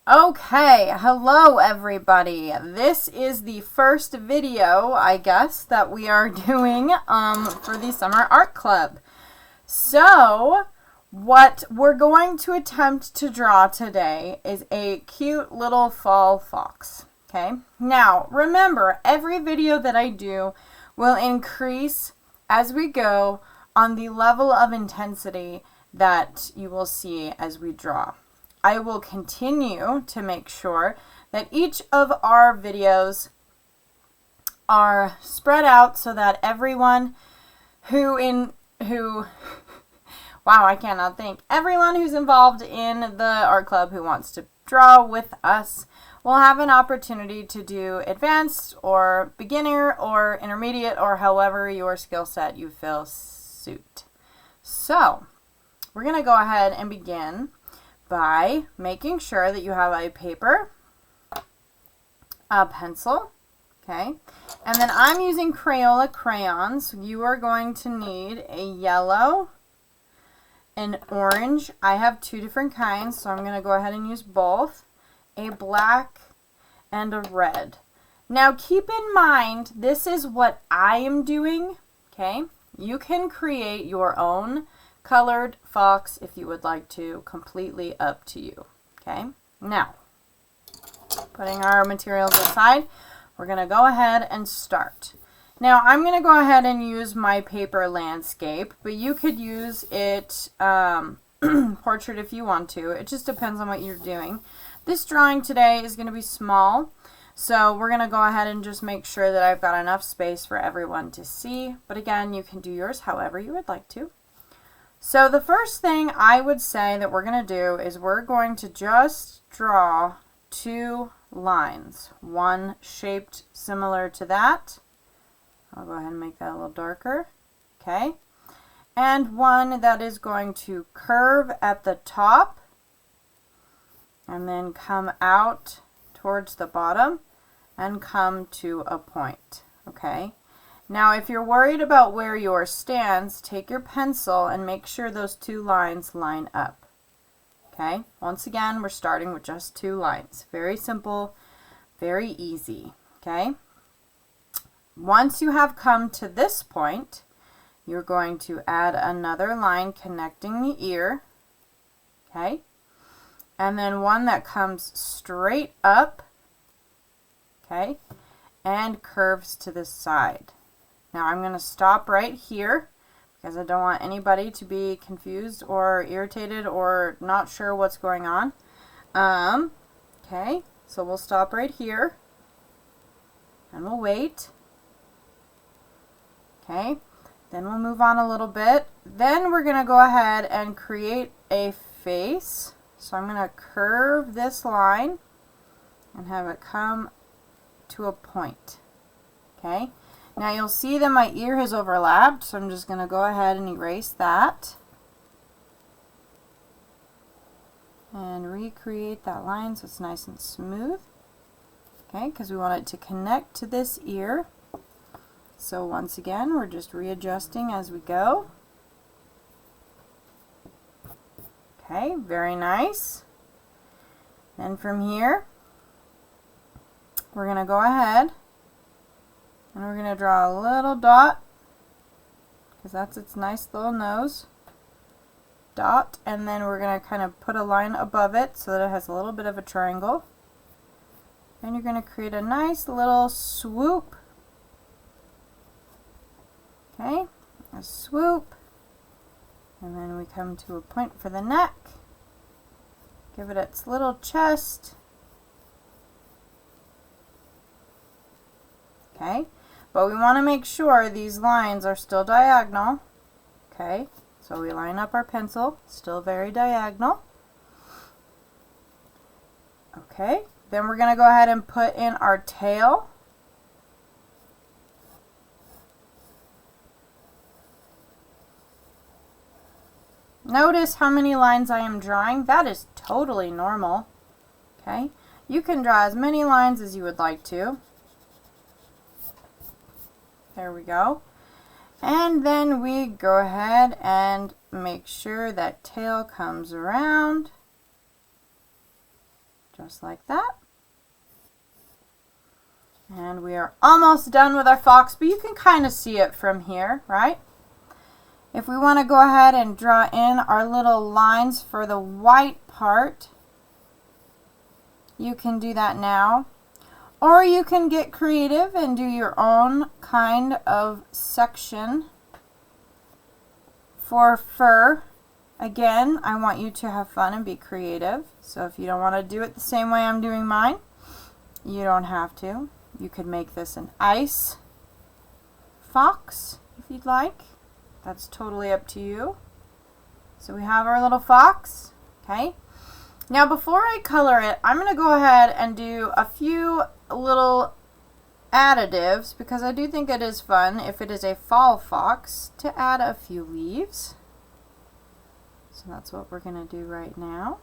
Okay, hello everybody. This is the first video, I guess, that we are doing for the Summer Art Club. So, what we're going to attempt to draw today is a cute little fall fox. Okay? Now, remember, every video that I do will increase as we go on the level of intensity that you will see as we draw. I will continue to make sure that each of our videos are spread out so that everyone everyone who's involved in the art club who wants to draw with us will have an opportunity to do advanced or beginner or intermediate or however your skill set you feel suit. So, we're going to go ahead and begin by making sure that you have a paper, a pencil, okay, and then I'm using Crayola crayons. You are going to need a yellow, an orange. I have two different kinds, so I'm going to go ahead and use both, a black and a red. Now keep in mind, this is what I am doing, okay? You can create your own colored fox if you would like to, completely up to you. Okay, now putting our materials aside, we're going to go ahead and start. Now I'm going to go ahead and use my paper landscape, but you could use it portrait if you want to. It just depends on what you're doing. This drawing today is going to be small, so we're going to go ahead and just make sure that I've got enough space for everyone to see, but again, you can do yours however you would like to. So the first thing I would say that we're going to do is we're going to just draw two lines. One shaped similar to that. I'll go ahead and make that a little darker. Okay. And one that is going to curve at the top and then come out towards the bottom and come to a point. Okay. Now, if you're worried about where yours stands, take your pencil and make sure those two lines line up. Okay? Once again, we're starting with just two lines. Very simple, very easy. Okay? Once you have come to this point, you're going to add another line connecting the ear. Okay? And then one that comes straight up. Okay? And curves to the side. Now I'm going to stop right here because I don't want anybody to be confused or irritated or not sure what's going on. Okay, so we'll stop right here and we'll wait. Okay, then we'll move on a little bit. Then we're going to go ahead and create a face. So I'm going to curve this line and have it come to a point. Okay. Now you'll see that my ear has overlapped, so I'm just going to go ahead and erase that. And recreate that line so it's nice and smooth. Okay, because we want it to connect to this ear. So once again, we're just readjusting as we go. Okay, very nice. Then from here, we're going to go ahead and we're going to draw a little dot, because that's its nice little nose. Dot, and then we're going to kind of put a line above it so that it has a little bit of a triangle. And you're going to create a nice little swoop. Okay, a swoop. And then we come to a point for the neck. Give it its little chest. Okay. But we want to make sure these lines are still diagonal. Okay, so we line up our pencil, still very diagonal. Okay, then we're going to go ahead and put in our tail. Notice how many lines I am drawing. That is totally normal. Okay, you can draw as many lines as you would like to. There we go. And then we go ahead and make sure that tail comes around just like that. And we are almost done with our fox, but you can kind of see it from here, right? If we want to go ahead and draw in our little lines for the white part, you can do that now. Or you can get creative and do your own kind of section for fur. Again, I want you to have fun and be creative. So if you don't want to do it the same way I'm doing mine, you don't have to. You could make this an ice fox if you'd like. That's totally up to you. So we have our little fox, okay? Now before I color it, I'm going to go ahead and do a few little additives because I do think it is fun, if it is a fall fox, to add a few leaves. So that's what we're going to do right now.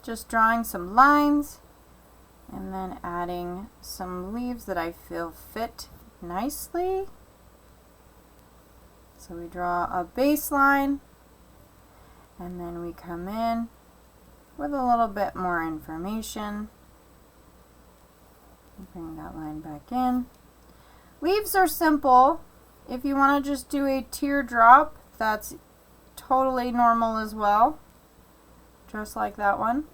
Just drawing some lines and then adding some leaves that I feel fit nicely. So we draw a baseline and then we come in with a little bit more information. Bring that line back in. Leaves are simple. If you want to just do a teardrop, that's totally normal as well. Just like that one.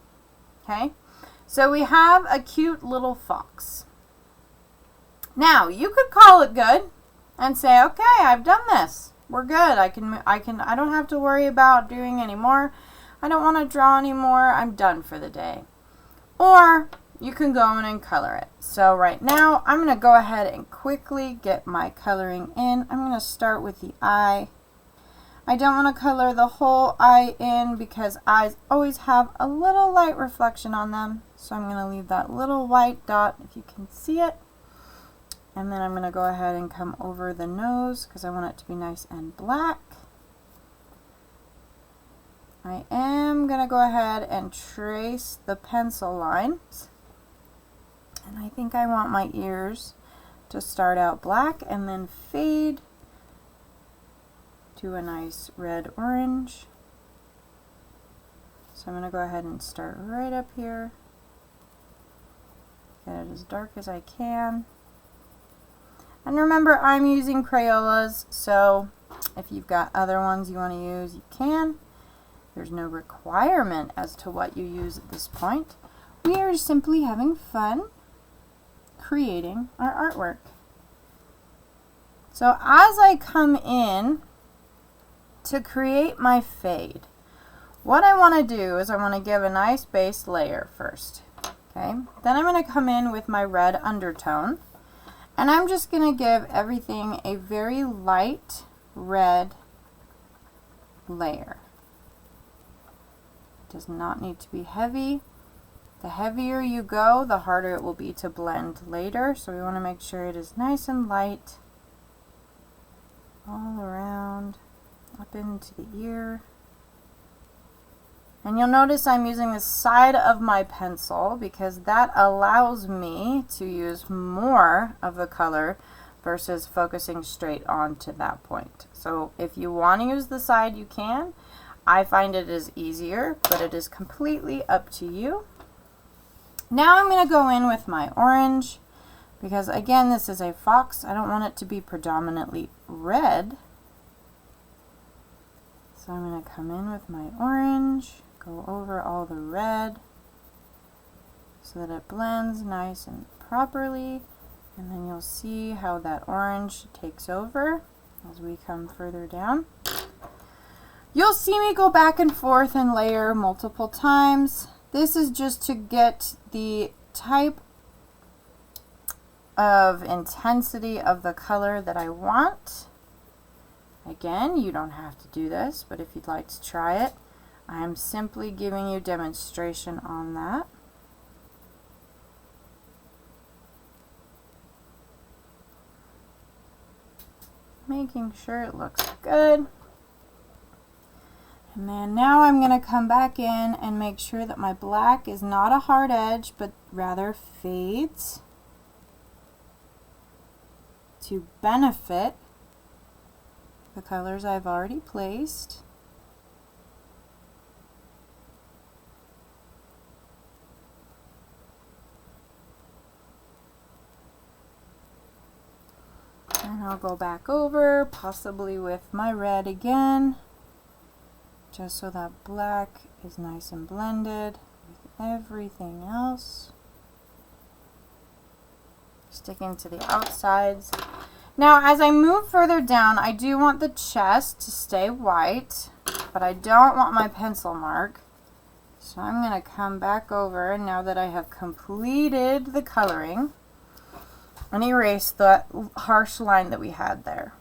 Okay, so we have a cute little fox. Now you could call it good and say, okay, I've done this. We're good. I don't have to worry about doing any more. I don't want to draw anymore. I'm done for the day. Or you can go in and color it. So right now I'm going to go ahead and quickly get my coloring in. I'm going to start with the eye. I don't want to color the whole eye in because eyes always have a little light reflection on them. So I'm going to leave that little white dot if you can see it. And then I'm going to go ahead and come over the nose because I want it to be nice and black. I am going to go ahead and trace the pencil lines. And I think I want my ears to start out black and then fade to a nice red orange. So I'm going to go ahead and start right up here. Get it as dark as I can. And remember, I'm using Crayolas, so if you've got other ones you want to use, you can. There's no requirement as to what you use at this point. We are simply having fun creating our artwork. So as I come in to create my fade, what I want to do is I want to give a nice base layer first. Okay, then I'm going to come in with my red undertone and I'm just going to give everything a very light red layer. It does not need to be heavy. The heavier you go, the harder it will be to blend later, so we want to make sure it is nice and light all around, up into the ear. And you'll notice I'm using the side of my pencil because that allows me to use more of the color versus focusing straight on to that point. So if you want to use the side, you can. I find it is easier, but it is completely up to you. Now I'm going to go in with my orange because again, this is a fox. I don't want it to be predominantly red. So I'm going to come in with my orange, go over all the red so that it blends nice and properly, and then you'll see how that orange takes over as we come further down. You'll see me go back and forth and layer multiple times. This is just to get the type of intensity of the color that I want. Again, you don't have to do this, but if you'd like to try it, I'm simply giving you demonstration on that. Making sure it looks good. And then now I'm going to come back in and make sure that my black is not a hard edge, but rather fades to benefit the colors I've already placed. I'll go back over, possibly with my red again, just so that black is nice and blended with everything else. Sticking to the outsides. Now, as I move further down, I do want the chest to stay white, but I don't want my pencil mark. So I'm going to come back over now that I have completed the coloring and erase the harsh line that we had there.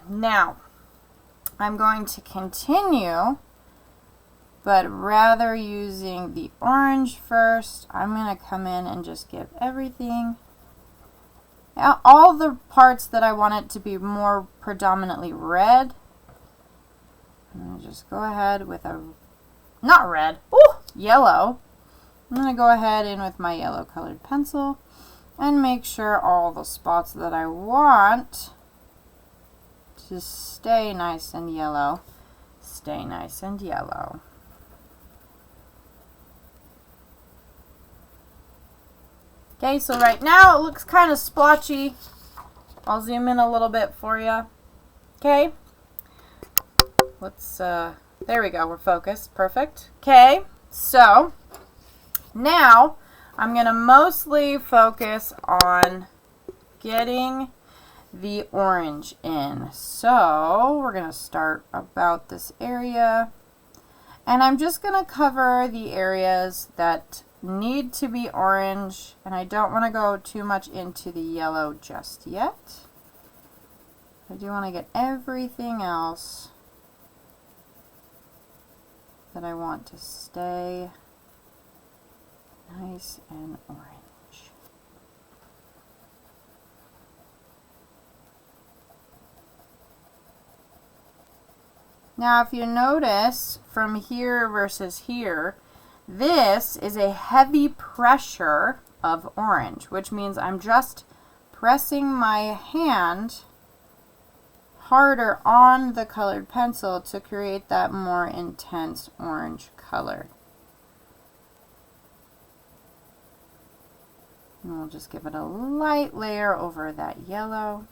Now, I'm going to continue, but rather using the orange first, I'm going to come in and just give everything, all the parts that I want it to be more predominantly red. I'm going to just go ahead with a, not red, ooh, yellow. I'm going to go ahead in with my yellow colored pencil and make sure all the spots that I want to stay nice and yellow, stay nice and yellow. Okay, so right now it looks kind of splotchy. I'll zoom in a little bit for you. Okay. Let's, there we go, we're focused. Perfect. Okay, so now I'm going to mostly focus on getting the orange in. So we're going to start about this area. And I'm just going to cover the areas that need to be orange, and I don't want to go too much into the yellow just yet. I do want to get everything else that I want to stay nice and orange. Now, if you notice from here versus here, this is a heavy pressure of orange, which means I'm just pressing my hand harder on the colored pencil to create that more intense orange color. And we'll just give it a light layer over that yellow.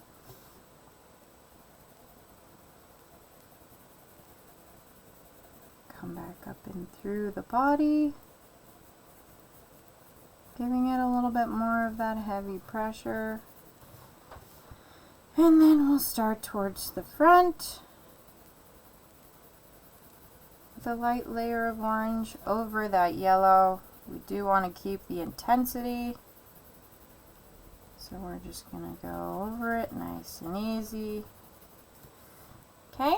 Come back up and through the body, giving it a little bit more of that heavy pressure. And then we'll start towards the front with a light layer of orange over that yellow. We do want to keep the intensity, so we're just going to go over it nice and easy. Okay.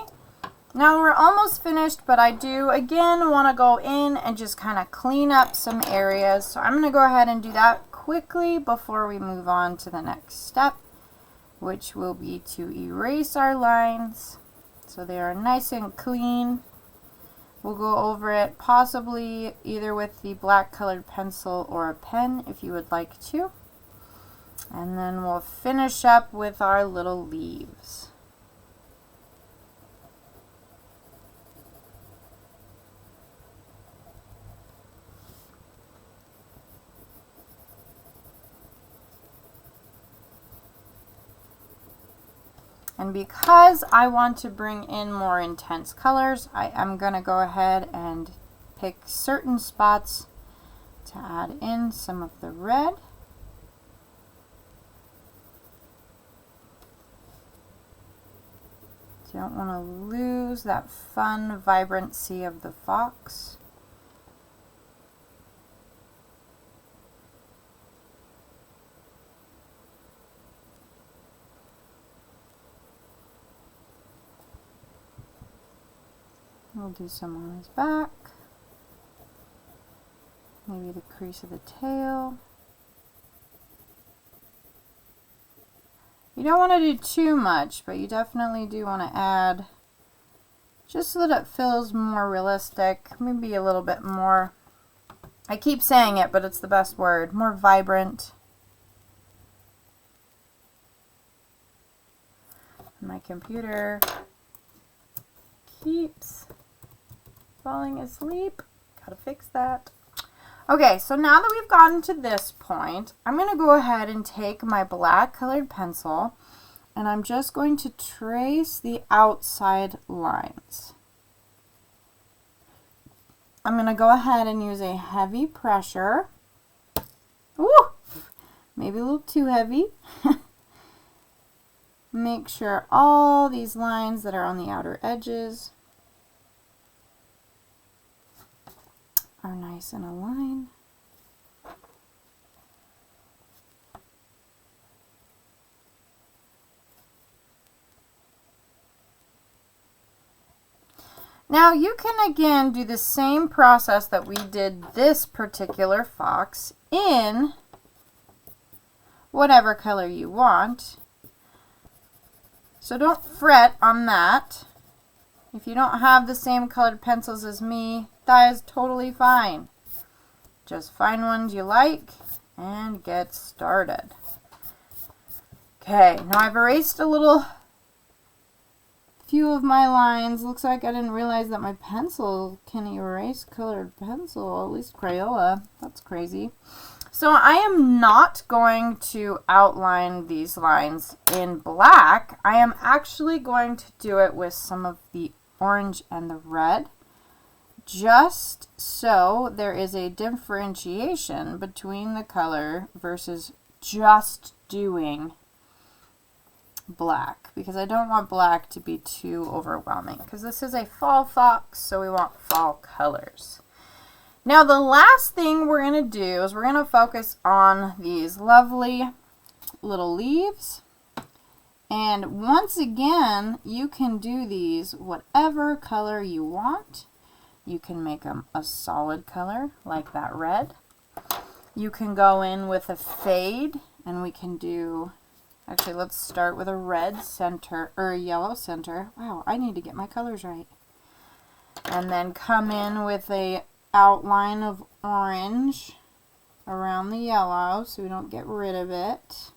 Now we're almost finished, but I do again want to go in and just kind of clean up some areas. So I'm going to go ahead and do that quickly before we move on to the next step, which will be to erase our lines so they are nice and clean. We'll go over it possibly either with the black colored pencil or a pen if you would like to. And then we'll finish up with our little leaves. And because I want to bring in more intense colors, I am going to go ahead and pick certain spots to add in some of the red. Don't want to lose that fun vibrancy of the fox. We'll do some on his back, maybe the crease of the tail. You don't want to do too much, but you definitely do want to add just so that it feels more realistic, maybe a little bit more, I keep saying it, but it's the best word, more vibrant. My computer keeps falling asleep. Gotta fix that. Okay, so now that we've gotten to this point, I'm going to go ahead and take my black colored pencil and I'm just going to trace the outside lines. I'm going to go ahead and use a heavy pressure. Ooh, maybe a little too heavy. Make sure all these lines that are on the outer edges are nice and aligned. Now you can again do the same process that we did this particular fox in whatever color you want. So don't fret on that. If you don't have the same colored pencils as me, that is totally fine. Just find ones you like and get started. Okay, now I've erased a few of my lines. Looks like I didn't realize that my pencil can erase colored pencil, at least Crayola. That's crazy. So I am not going to outline these lines in black. I am actually going to do it with some of the orange and the red, just so there is a differentiation between the color versus just doing black, because I don't want black to be too overwhelming, because this is a fall fox, so we want fall colors. Now the last thing we're going to do is we're going to focus on these lovely little leaves. And once again, you can do these whatever color you want. You can make them a solid color like that red. You can go in with a fade, and we can do, actually let's start with a red center or a yellow center. Wow, I need to get my colors right. And then come in with a outline of orange around the yellow so we don't get rid of it.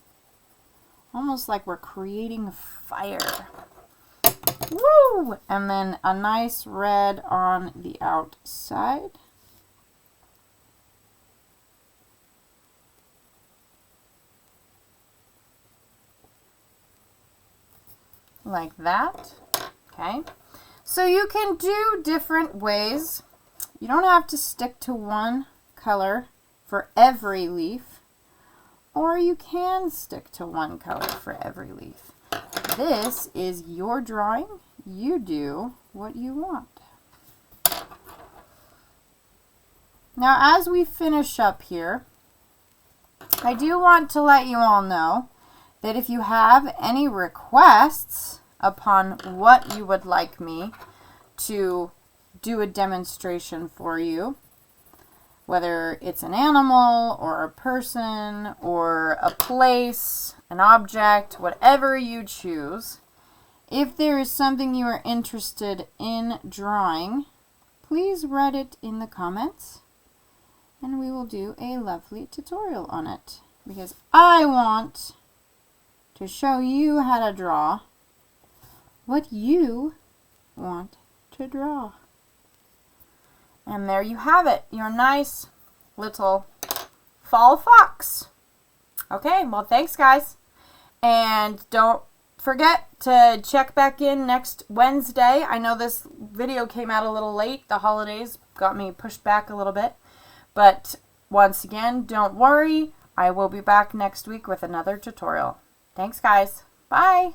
Almost like we're creating fire. Woo! And then a nice red on the outside. Like that. Okay. So you can do different ways. You don't have to stick to one color for every leaf, or you can stick to one color for every leaf. This is your drawing. You do what you want. Now, as we finish up here, I do want to let you all know that if you have any requests upon what you would like me to do a demonstration for you, whether it's an animal or a person or a place, an object, whatever you choose. If there is something you are interested in drawing, please write it in the comments and we will do a lovely tutorial on it, because I want to show you how to draw what you want to draw. And there you have it, your nice little fall fox. Okay, well thanks guys. And don't forget to check back in next Wednesday. I know this video came out a little late. The holidays got me pushed back a little bit. But once again, don't worry. I will be back next week with another tutorial. Thanks guys. Bye.